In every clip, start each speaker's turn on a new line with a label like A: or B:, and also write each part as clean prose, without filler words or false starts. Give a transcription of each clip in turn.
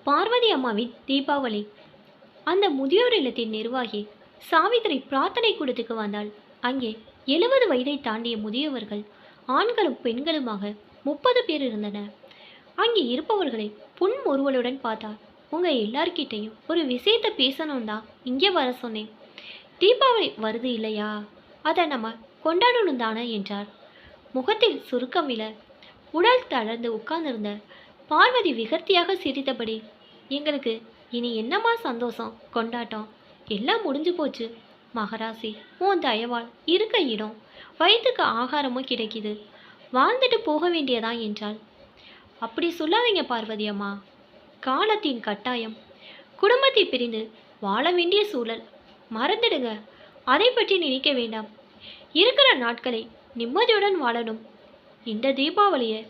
A: பார்வதி அம்மாவின் தீபாவளி. அந்த முதியோர் இல்லத்தின் நிர்வாகி சாவித்திரி பிரார்த்தனை கூடத்துக்கு வந்தாள். அங்கே 70 வயதை தாண்டிய முதியவர்கள், ஆண்களும் பெண்களுமாக 30 பேர் இருந்தனர். அங்கே இருப்பவர்களை புன்முறுவலுடன் பார்த்தார். உங்க எல்லார்கிட்டையும் ஒரு விஷயத்தை பேசணும் தான் இங்கே வர சொன்னேன். தீபாவளி வருது இல்லையா, அதை நம்ம கொண்டாடணும் தானே என்றார். முகத்தில் சுருக்கம் விழ உடல் தளர்ந்து உட்கார்ந்திருந்த பார்வதி விகர்த்தியாக சிரித்தபடி, எங்களுக்கு இனி என்னம்மா சந்தோஷம் கொண்டாட்டம், எல்லாம் முடிஞ்சு போச்சு. மகராசி, உன் தயவால் இருக்க இடம், வயிற்றுக்கு ஆகாரமும் கிடைக்குது, வாழ்ந்துட்டு போக வேண்டியதான் என்றாள். அப்படி சொல்லாதீங்க பார்வதி அம்மா, காலத்தின் கட்டாயம், குடும்பத்தை பிரிந்து வாழ வேண்டிய சூழல், மறந்துடுங்க, அதை பற்றி நினைக்க வேண்டாம். இருக்கிற நாட்களை நிம்மதியுடன் வாழணும். இந்த தீபாவளியை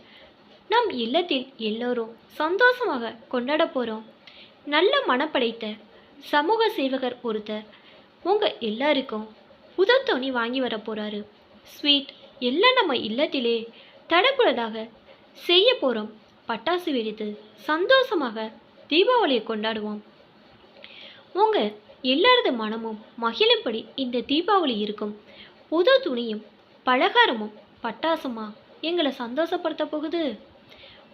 A: நம் இல்லத்தில் எல்லோரும் சந்தோஷமாக கொண்டாட போகிறோம். நல்ல மனப்படைத்த சமூக சேவகர் ஒருத்தர் உங்க எல்லாருக்கும் புது துணி வாங்கி வர போறாரு. ஸ்வீட் எல்லாம் நம்ம இல்லத்திலே தடப்புறதாக செய்ய போகிறோம். பட்டாசு வெடித்து சந்தோஷமாக தீபாவளியை கொண்டாடுவோம். உங்க எல்லாரது மனமும் மகிழும்படி இந்த தீபாவளி இருக்கும். புது துணியும் பலகாரமும் பட்டாசுமா எங்களை சந்தோஷப்படுத்த போகுது.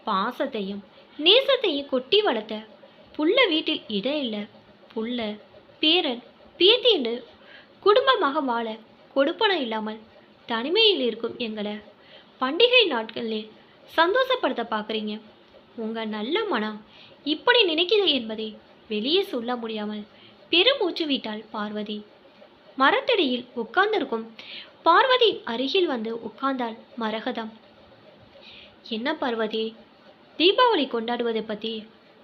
A: பாசத்தையும் நேசத்தையும் கொட்டி வளர்த்த புள்ள வீட்டில் இடம் இல்லை. புள்ள பேரன் பேத்தி என்று குடும்பமாக வாழ கொடுப்பனம் இல்லாமல் தனிமையில் இருக்கும் எங்களை பண்டிகை நாட்களில் சந்தோஷப்படுத்த பார்க்குறீங்க. உங்கள் நல்ல மனம் இப்படி நினைக்கிறது என்பதை வெளியே சொல்ல முடியாமல் பெருமூச்சு விட்டாள் பார்வதி. மரத்தடியில் உட்கார்ந்திருக்கும் பார்வதி அருகில் வந்து உட்கார்ந்தாள் மரகதம். என்ன பார்வதி, தீபாவளி கொண்டாடுவதை பற்றி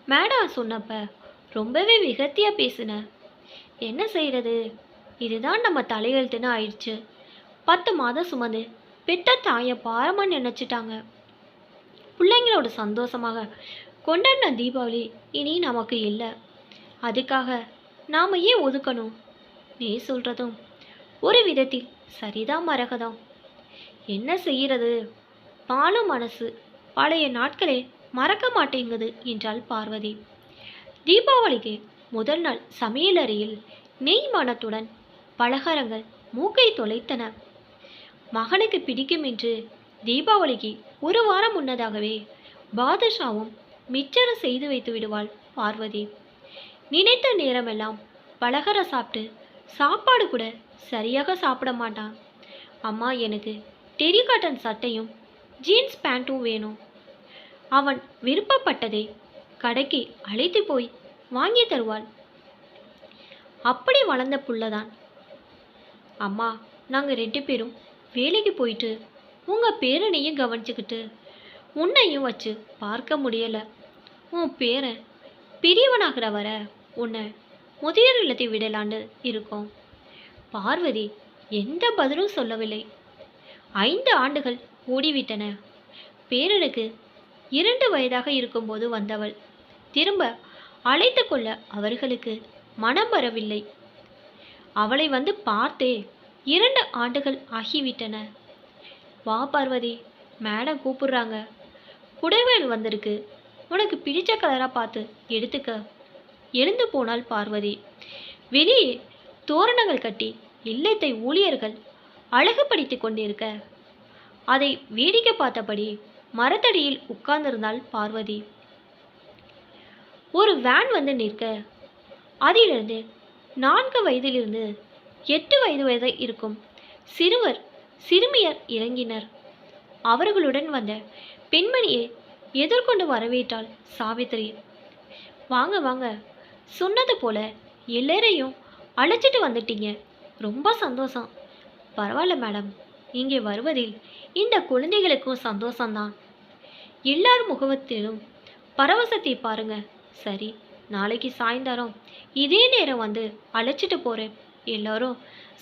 A: மேடம் சொன்னப்ப ரொம்பவே விகத்தியாக பேசுன. என்ன செய்கிறது, இதுதான் நம்ம தலையெழுத்துன்னு ஆயிடுச்சு. 10 மாதம் சுமந்து பெத்த தாயை பாரமாக நினச்சிட்டாங்க. பிள்ளைங்களோட சந்தோஷமாக கொண்டாடின தீபாவளி இனி நமக்கு இல்லை. அதுக்காக நாம் ஏன் ஒதுக்கணும்? நீ சொல்கிறதும் ஒரு விதத்தில் சரிதான் மரகதம். என்ன செய்கிறது, பாலும் மனசு பழைய நாட்களே மறக்க மாட்டேங்குது என்றாள் பார்வதி. தீபாவளிக்கு முதல் நாள் சமையலறையில் நெய் மணத்துடன் பலகாரங்கள் மூக்கை தொலைத்தன. மகனுக்கு பிடிக்கும் என்று தீபாவளிக்கு ஒரு வாரம் முன்னதாகவே பாதுஷாவும் மிச்சரும் செய்து வைத்து விடுவாள் பார்வதி. நினைத்த நேரமெல்லாம் பலகாரம் சாப்பிட்டு சாப்பாடு கூட சரியாக சாப்பிட மாட்டான். அம்மா, எனக்கு டெரிகாட்டன் சட்டையும் ஜீன்ஸ் பேண்ட்டும் வேணும். அவன் விருப்பப்பட்டதை கடைக்கு அழைத்து போய் வாங்கி தருவாள். அப்படி வளர்ந்த புள்ளதான். அம்மா, நாங்கள் 2 பேரும் வேலைக்கு போயிட்டு உங்கள் பேரனையும் கவனிச்சுக்கிட்டு உன்னையும் வச்சு பார்க்க முடியலை. உன் பேரன் பெரியவனாகிற வர உன்னை முதியோர் இல்லத்தை விடலான்னு இருக்கோம். பார்வதி எந்த பதிலும் சொல்லவில்லை. 5 ஆண்டுகள் ஓடிவிட்டன. பேரனுக்கு 2 வயதாக இருக்கும்போது வந்தவள் திரும்ப அழைத்து கொள்ள அவர்களுக்கு மனம் வரவில்லை. அவளை வந்து பார்த்தே 2 ஆண்டுகள் ஆகிவிட்டன. வா பார்வதி, மேடம் கூப்பிடுறாங்க. குடைவேல் வந்திருக்கு, உனக்கு பிடிச்ச கலராக பார்த்து எடுத்துக்க. எழுந்து போனாள் பார்வதி. வெளியே தோரணங்கள் கட்டி இல்லத்தை ஊழியர்கள் அழகுபடுத்தி கொண்டிருக்க அதை வேடிக்கை பார்த்தபடி மரத்தடியில் உட்கார்ந்திருந்தாள் பார்வதி. ஒரு வேன் வந்து நிற்க அதிலிருந்து 4 வயதிலிருந்து 8 வயது வரை இருக்கும் சிறுவர் சிறுமியர் இறங்கினர். அவர்களுடன் வந்த பெண்மணியை எதிர்கொண்டு வரவேற்றாள் சாவித்திரி. வாங்க வாங்க, சொன்னது போல எல்லாரையும் அழைச்சிட்டு வந்துட்டீங்க, ரொம்ப சந்தோஷம். பரவாயில்ல மேடம், இங்கே வருவதில் இந்த குழந்தைகளுக்கும் சந்தோஷம்தான். எல்லார் முகத்திலும் பரவசத்தை பாருங்க. சரி, நாளைக்கு சாயந்தரம் இதே நேரம் வந்து அழைச்சிட்டு போகிறேன். எல்லாரும்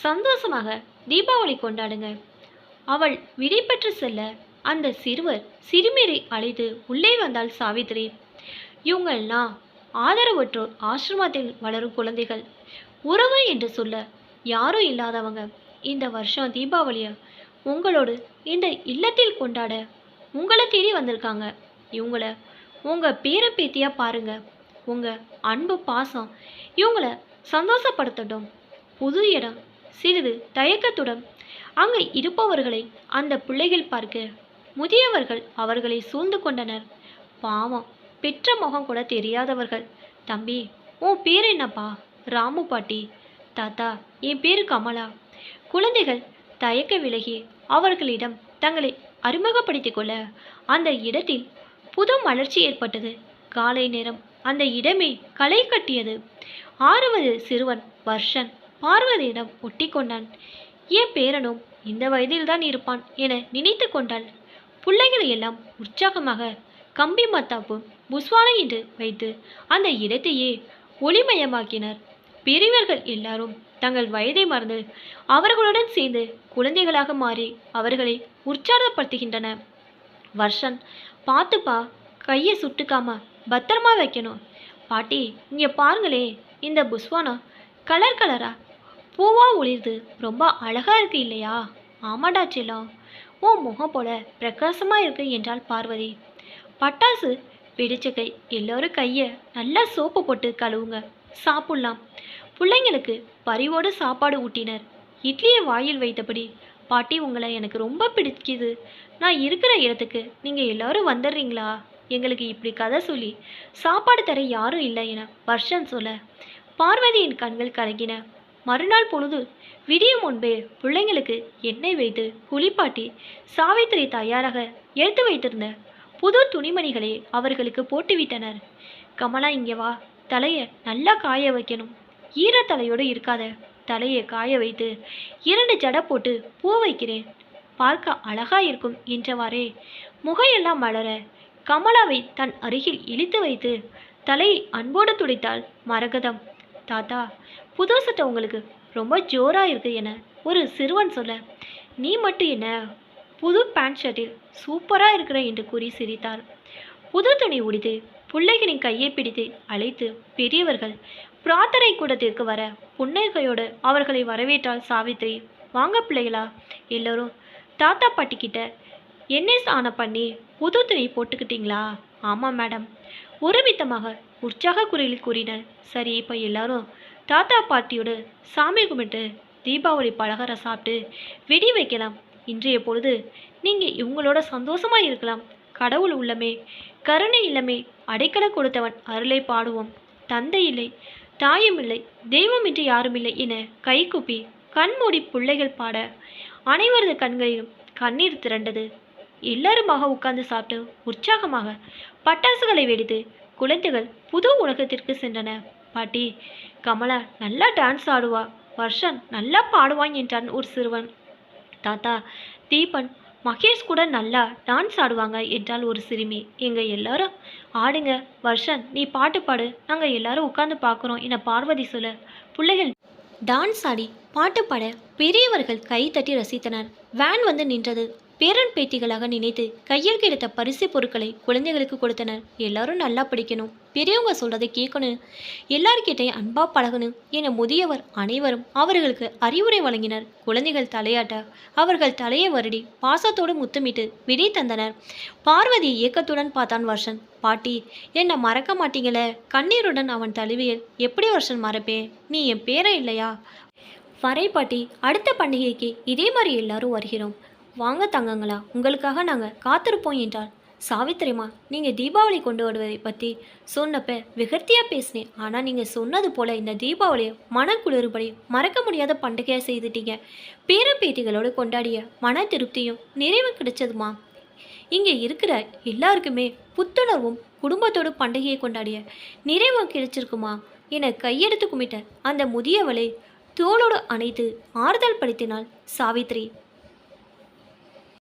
A: சந்தோஷமாக தீபாவளி கொண்டாடுங்க. அவள் விடை பெற்று செல்ல அந்த சிறுவர் சிறுமியரை அழைத்து உள்ளே வந்தாள் சாவித்திரி. இவங்கள்லாம் ஆதரவற்றோர், ஆசிரமத்தில் வளரும் குழந்தைகள், உறவு என்று சொல்ல யாரும் இல்லாதவங்க. இந்த வருஷம் தீபாவளியை உங்களோடு இந்த இல்லத்தில் கொண்டாட உங்களை தேடி வந்திருக்காங்க. இவங்கள உங்கள் பேர பேத்தியாக பாருங்க. உங்கள் அன்பு பாசம் இவங்கள சந்தோஷப்படுத்தட்டும். புது இடம். சிறிது தயக்கத்துடன் அங்கே இருப்பவர்களை அந்த பிள்ளைகள் பார்க்க முதியவர்கள் அவர்களை சூழ்ந்து கொண்டனர். பாவம், பெற்ற முகம் கூட தெரியாதவர்கள். தம்பி, உன் பேர் என்னப்பா? ராமு பாட்டி. தாத்தா, என் பேரு கமலா. குழந்தைகள் தயக்க விலகி அவர்களிடம் தங்களை அறிமுகப்படுத்திக் கொள்ள அந்த இடத்தில் புது மலர்ச்சி ஏற்பட்டது. காலை நேரம். அந்த இடமே களை கட்டியது. 6வது சிறுவன் வர்ஷன் பார்வதியிடம் ஒட்டி கொண்டான். என் பேரனும் இந்த வயதில்தான் இருப்பான் என நினைத்து கொண்டாள். பிள்ளைகளை எல்லாம் உற்சாகமாக கம்பி மத்தாப்பு புஸ்வானை என்று வைத்து அந்த இடத்தையே ஒளிமயமாக்கினர். பெரியவர்கள் எல்லாரும் தங்கள் வயதை மறந்து அவர்களுடன் சேர்ந்து குழந்தைகளாக மாறி அவர்களை உற்சாகப்படுத்துகின்றனர். வர்ஷன், பார்த்துப்பா, கையை சுட்டுக்காம பத்திரமா வைக்கணும். பாட்டி, இங்கே பாருங்களே, இந்த புஸ்வானா கலர் கலரா பூவா ஒளிர்து ரொம்ப அழகா இருக்கு இல்லையா? ஆமாடா செல்லம், உன் முகம் போல பிரகாசமா இருக்கு என்றாள் பார்வதி. பட்டாசு வெடிச்ச கை. எல்லோரும் கையை நல்லா சோப்பு போட்டு கழுவுங்க, சாப்பிடலாம். பிள்ளைங்களுக்கு பரிவோடு சாப்பாடு ஊட்டினர். இட்லியை வாயில் வைத்தபடி, பாட்டி, உங்களை எனக்கு ரொம்ப பிடிக்குது. நான் இருக்கிற இடத்துக்கு நீங்கள் எல்லாரும் வந்துடுறீங்களா? எங்களுக்கு இப்படி கதை சொல்லி சாப்பாடு தர யாரும் இல்லை என வர்ஷன் சொல்ல பார்வதியின் கண்கள் கலங்கின. மறுநாள் பொழுது விடியும் முன்பே பிள்ளைங்களுக்கு எண்ணெய் வைத்து குளிப்பாட்டி சாவித்திரி தயாராக எடுத்து வைத்திருந்த புது துணிமணிகளை அவர்களுக்கு போட்டுவிட்டனர். கமலா, இங்கே வா, தலையை நல்லா காய வைக்கணும். ஈரத்தலையோடு இருக்காத. தலையை காய வைத்து 2 ஜடை போட்டு பூ வைக்கிறேன், பார்க்க அழகா இருக்கும் என்றவாறே முகையெல்லாம் மலர கமலாவை தன் அருகில் இழுத்து வைத்து தலையை அன்போடு துடைத்தாள் மரகதம். தாத்தா, புது சட்டை உங்களுக்கு ரொம்ப ஜோரா இருக்கு என ஒரு சிறுவன் சொல்ல, நீ மட்டும் என்ன புது பேண்ட் ஷர்ட்டில் சூப்பரா இருக்கிற என்று கூறி சிரித்தார். புது துணி உடித்து பிள்ளைகளின் கையை பிடித்து அழைத்து பெரியவர்கள் பிரார்த்தனை கூடத்திற்கு வர புன்னகையோடு அவர்களை வரவேற்றாள் சாவித்திரி. வாங்க பிள்ளைகளா, எல்லோரும் தாத்தா பாட்டி கிட்ட எண்ணெய் ஸ்நானம் பண்ணி புது துணி போட்டுக்கிட்டீங்களா? ஆமாம் மேடம், ஒருமித்தமாக உற்சாக குரலில் கூறினர். சரி, இப்போ எல்லாரும் தாத்தா பாட்டியோடு சாமி கும்பிட்டு தீபாவளி பலகாரம் சாப்பிட்டு வெடி வைக்கலாம். இன்றைய பொழுது நீங்கள் இவங்களோட சந்தோஷமாக இருக்கலாம். கடவுள் உள்ளமே, கருணை இல்லமே, அடைக்கல கொடுத்தவன் அருளை பாடுவோம். தந்தை இல்லை, தாயும் இல்லை, தெய்வமின்றி யாருமில்லை என கைகூப்பி கண்மூடி பிள்ளைகள் பாட அனைவரது கண்களிலும் கண்ணீர் திரண்டது. எல்லாருமாக உட்கார்ந்து சாப்பிட்டு உற்சாகமாக பட்டாசுகளை வெடித்து குழந்தைகள் புது உலகத்திற்கு சென்றன. பாட்டி, கமலா நல்லா டான்ஸ் ஆடுவா, வர்ஷன் நல்லா பாடுவான் என்றான் ஒரு சிறுவன். தாத்தா, தீபன், மகேஷ் கூட நல்லா டான்ஸ் ஆடுவாங்க என்றால் ஒரு சிறுமி. எங்க எல்லாரும் ஆடுங்க, வர்ஷன் நீ பாட்டு பாடு, நாங்கள் எல்லாரும் உட்கார்ந்து பார்க்குறோம் என பார்வதி சொல்ல பிள்ளைகள் டான்ஸ் ஆடி பாட்டு பாட பெரியவர்கள் கை தட்டி ரசித்தனர். வேன் வந்து நின்றது. பேரன் பேத்திகளாக நினைத்து கையில் கிடைத்த பரிசு பொருட்களை குழந்தைகளுக்கு கொடுத்தனர். எல்லாரும் நல்லா படிக்கணும், பெரியவங்க சொல்றதை கேட்கணும், எல்லார்கிட்டையும் அன்பா பழகணும் என முதியவர் அனைவரும் அவர்களுக்கு அறிவுரை வழங்கினர். குழந்தைகள் தலையாட்ட அவர்கள் தலையை வருடி பாசத்தோடு முத்தமிட்டு விடை தந்தனர். பார்வதி ஏக்கத்துடன் பார்த்தான் வர்ஷன். பாட்டி, என்னை மறக்க மாட்டீங்களே? கண்ணீருடன் அவன் தழுவியல். எப்படி வர்ஷன் மறப்பேன்? நீ என் பேரன் இல்லையா? வரை பாட்டி, அடுத்த பண்டிகைக்கு இதே மாதிரி எல்லாரும் வருகிறோம். வாங்க தங்கங்களா, உங்களுக்காக நாங்கள் காத்திருப்போம் என்றார். சாவித்திரிமா, நீங்கள் தீபாவளி கொண்டு வருவதை பற்றி சொன்னப்ப விகர்த்தியாக பேசினேன். ஆனால் நீங்கள் சொன்னது போல் இந்த தீபாவளியை மனக்குளிர்படி மறக்க முடியாத பண்டிகையாக செய்துட்டீங்க. பேரம்பேத்திகளோடு கொண்டாடிய மன திருப்தியும் நிறைவு கிடைச்சதுமா. இங்கே இருக்கிற எல்லாருக்குமே புத்துணர்வும் குடும்பத்தோடு பண்டிகையை கொண்டாடிய நிறைவும் கிடைச்சிருக்குமா என கையெடுத்து கும்பிட்ட அந்த முதியவளை தோளோடு அணைத்து ஆறுதல் படுத்தினாள் சாவித்திரி.